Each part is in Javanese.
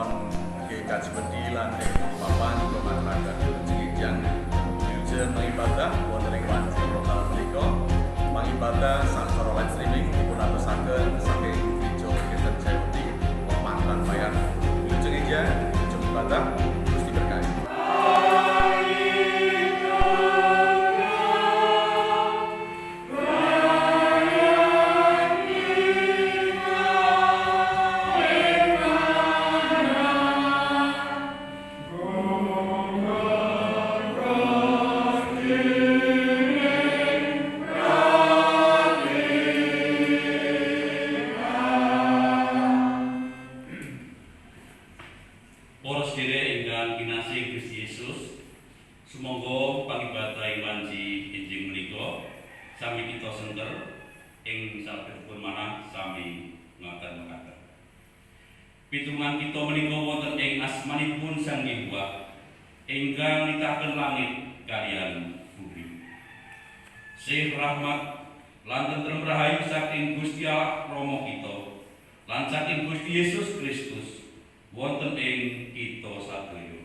mohon nggih kajebedi lan papan kemanfaatan jenjang wilujeng mengibadah wonten ing wanci lokal menika mengibadah sacara live streaming dipunatosaken saking Gereja Kristen Jayawati Pamantan Bayan wilujeng eja wilujeng ibadah Gusti berkahi. Sumangga pangibadahe wanci injing menika sami kita senter ing salebetipun manah sami ngaten-ngaten. Pitungan kita menika wonten ing asmanipun Sang Yehuwa ingkang nitaken langit kaliyan bumi. Sih rahmat lan tentrem rahayu saking Gusti Allah Rama kita lan saking Gusti Yesus Kristus wonten ing kita sadaya.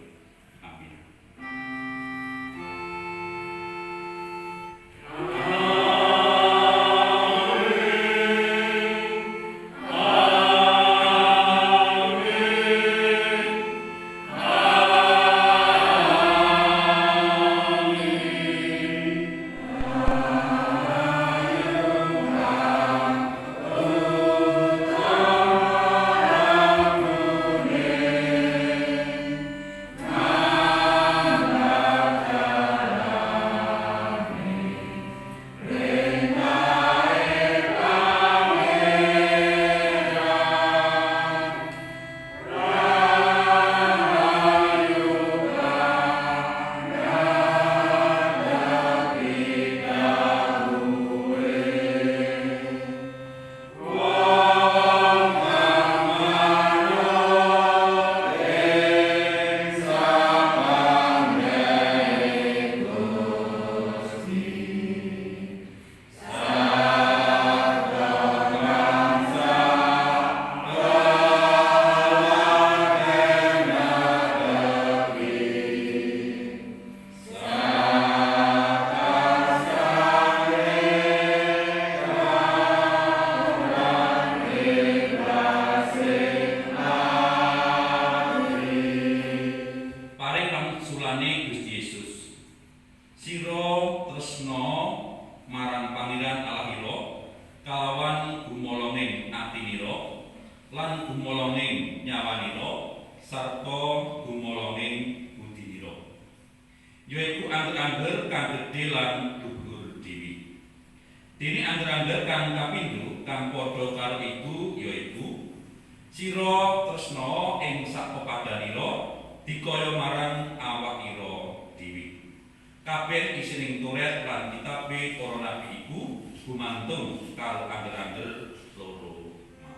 Sira tresna marang Pangeran Allahira kalawan gumoloning atinira lan gumoloning nyawanira sarta gumoloning budinira. Yaiku angger-angger kang gedhe lan luhur dhewe. Dene angger-angger kang kapindho kang padha karo iku yaiku sira tresna ing sapepadanira dikaya marang awakira dhewe. Kabeh isining Taurat lan kitabe para nabi iku gumantung karo angger-angger loro mau.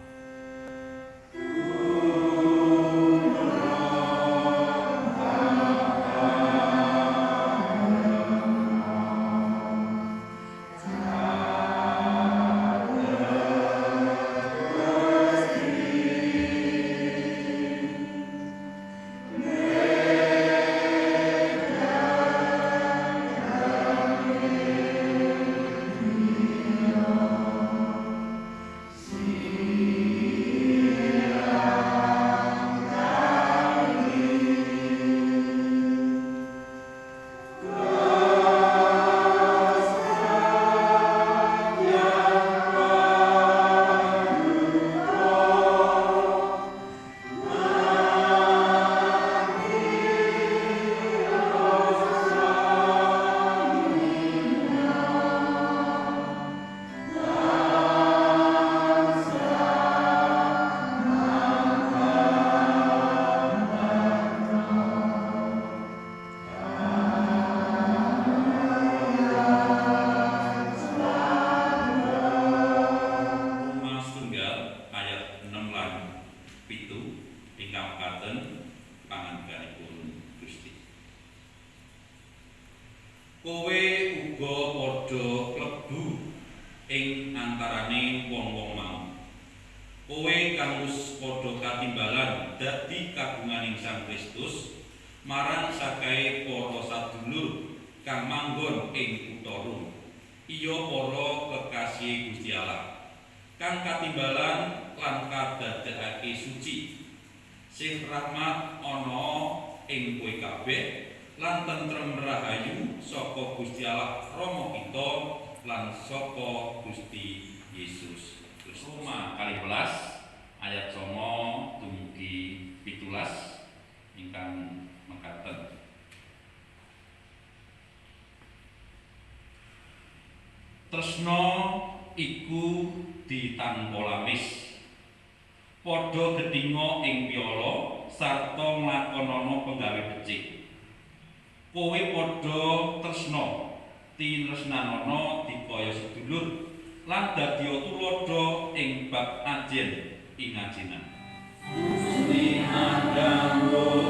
Kowe uga padha klebu ing antaraning wong-wong mau. kowe kang wis padha katimbalan dadi kagunganing Sang Kristus marang sakae para sadulur kang manggon ing kutha Rom. Iya para kekasih Gusti Allah kang katimbalan lan kadadekake suci. Sing rahmat ana ing kowe kabeh lan tentrem rahayu saka Gusti Allah Rama kita lan saka Gusti Yesus Kristus. Roma 12 ayat 9 dumugi 17 ingkang mekaten. Tresna iku ditanpa lamis, padha gedhinga ing piyala sarta nglakonana penggawe becik. Kowe padha tresna tinresnanana dikaya sedulur lan dadi tuladha ing bab ajen ing ajenan. Gusti Adambo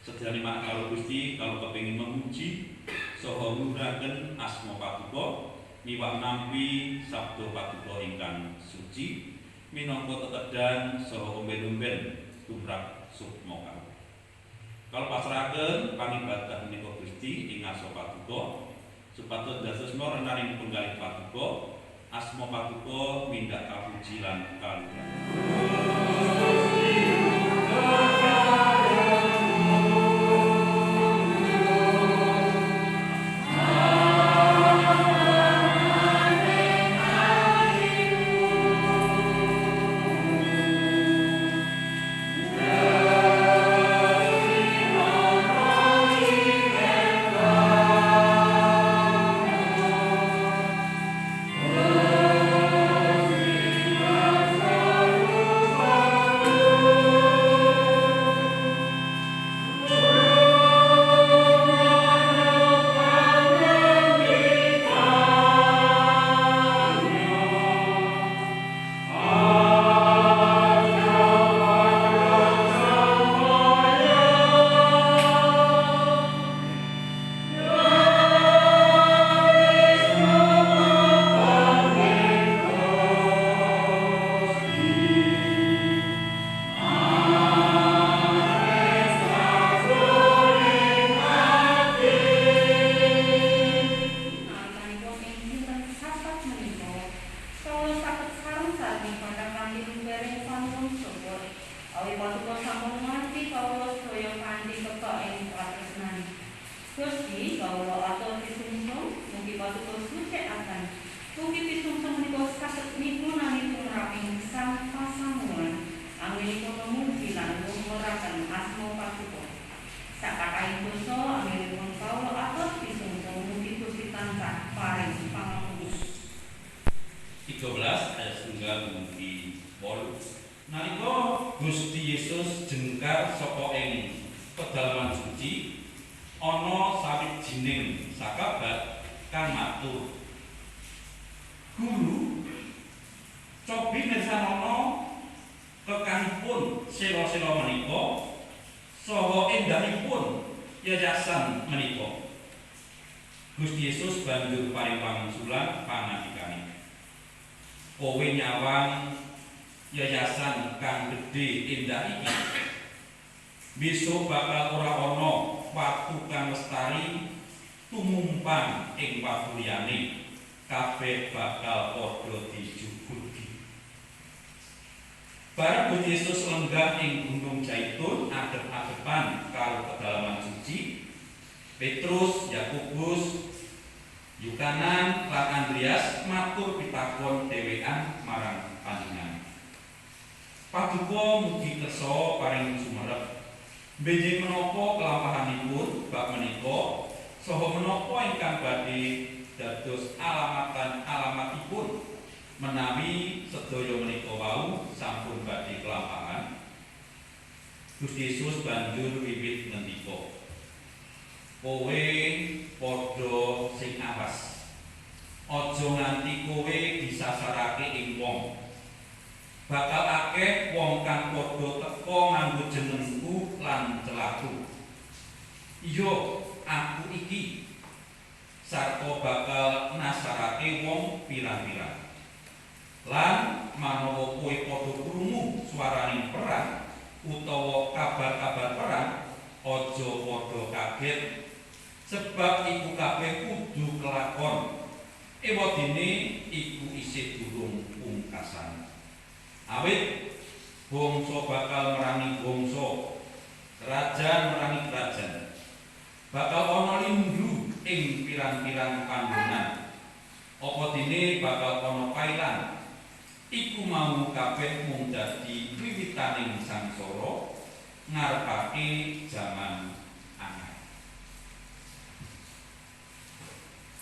sedherenge mak karo Gusti kalau kepengin memuji saha nguraken asma Paduka miwah nampi sabda Paduka ingkang suci minangka tetedan saha omben-omben tumrap sukma kawula. Kalau pasrahaken pangibadah menika Gusti ing asma Paduka supados ndasosna renaning penggalih Paduka asma Paduka mindak kapuji lan kaluhuran. Gusti Yesus jengkar saka ing pedalaman suci ana sawijining sakabat kang matur, "Guru, cobi mirsani kekanipun sela-sela menika saha endahipun yayasan menika." Gusti Yesus banjur paring pangsulan panandikane, "Kowe nyawang yayasan kang gedhe endah iki, besok bakal ora ana watu kang lestari tumumpang ing watu liyane, kabeh bakal padha dijubuti." Bareng Gusti Yesus lenggah ing Gunung Zaitun adep-adepan karo pedalaman suci, Petrus, Yakobus, Yohanes lan Andreas matur pitakon dhewean marang panjenengan, "Paduka mugi kersa paring sumerep Benjing menapa kelampahanipun bab menika saha menapa ingkang badhe dados alamatipun menawi sedaya menika wau sampun badhe kelampahan. Gusti Yesus banjur wiwit ngendika, kowe padha sing awas, aja nganti kowe disasarake ing wong. Bakal akeh wong kang padha teka nganggo jenengku lan celaku. Iya, aku iki sarta bakal nasarake wong pirang-pirang. Lan manawa kowe padha krungu swaraning perang utawa kabar-kabar perang, aja padha kaget, sebab iku kabeh kudu kelakon. Ewadene iku isih durung pungkasan. Awit bangsa bakal merangi bangsa, kerajaan merangi kerajaan. Bakal ana lindu ing pirang-pirang panggonan. Apa dene bakal ana pailan. Iku mau kabeh mung dadi wiwitaning sangsara ngarepake jaman anyar.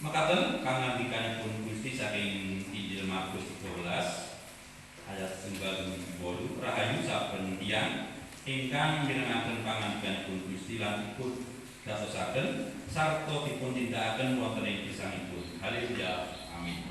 Mekaten pangandikanipun Gusti saking Injil Markus 12 ayat 9-8, rahayu saben tiyang ingkang mirengaken pangandikanipun Gusti lan ikut dadosaken sarta dipun tindakaken wonten ing gesangipun. Haleluya. Amin.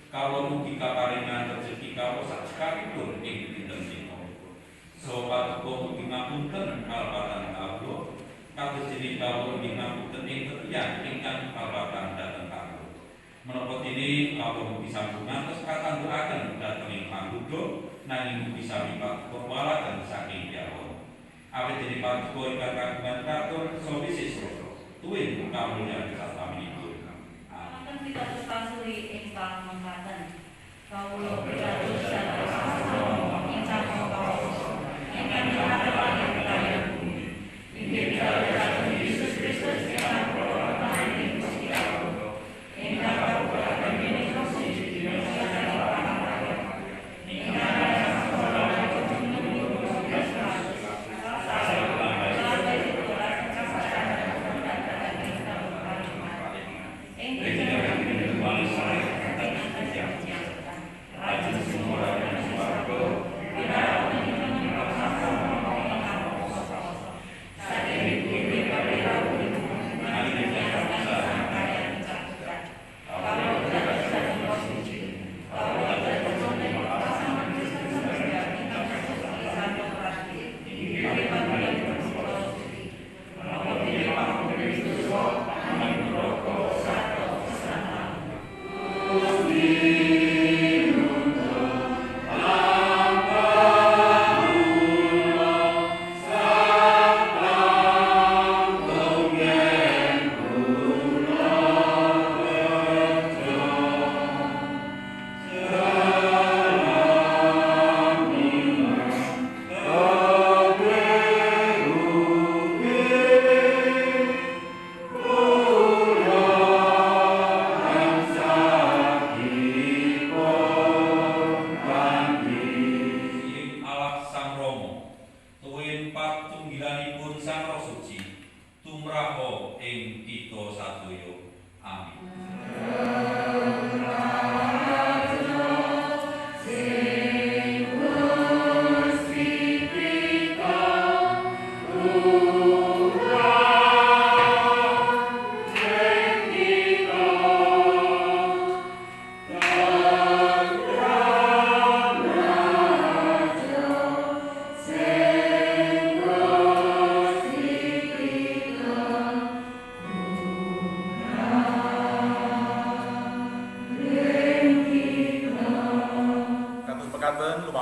Kalau mugi kaparingan rezeki kawula sacekalipun ing dinten menika. Sobat mugi ngapunten kalebatan kawula, kados dene kawula mugi ngapunten ing tiyang ingkang kalebatan dhateng kawula. Menapa dene kawula mugi sampun ngantos katandhukaken dhateng ing pangudha nanging mugi sami pawalaken saking Yahwa. Awit dene pangudha ingkang kagungan katon sawisis tuwin kawula sasaminipun. Kita terus pasuri ingkang mengatakan kawula pitados sasana ingkang kawula ingkang mengatakan inggih Tuhan Yesus Kristus ingkang kawula ing Gusti Allah ingkang kawula panjenengan Gusti ingkang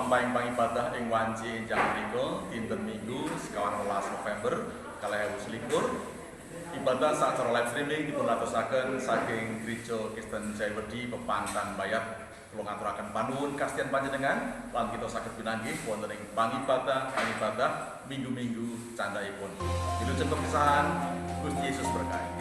Lampahing pangibadah ing wanci enjang menika dinten Minggu 12 November 2021. Ibadah sacara live streaming dipun atosaken saking Gereja Kristen Jayawedi Pepantan Bayat. Kula ngaturaken panuwun kastian panjenengan lan kita saged pinanggih wonten ing pangibadah minggu-minggu candhaipun. Wilujeng kepisahan Gusti Yesus berkahi.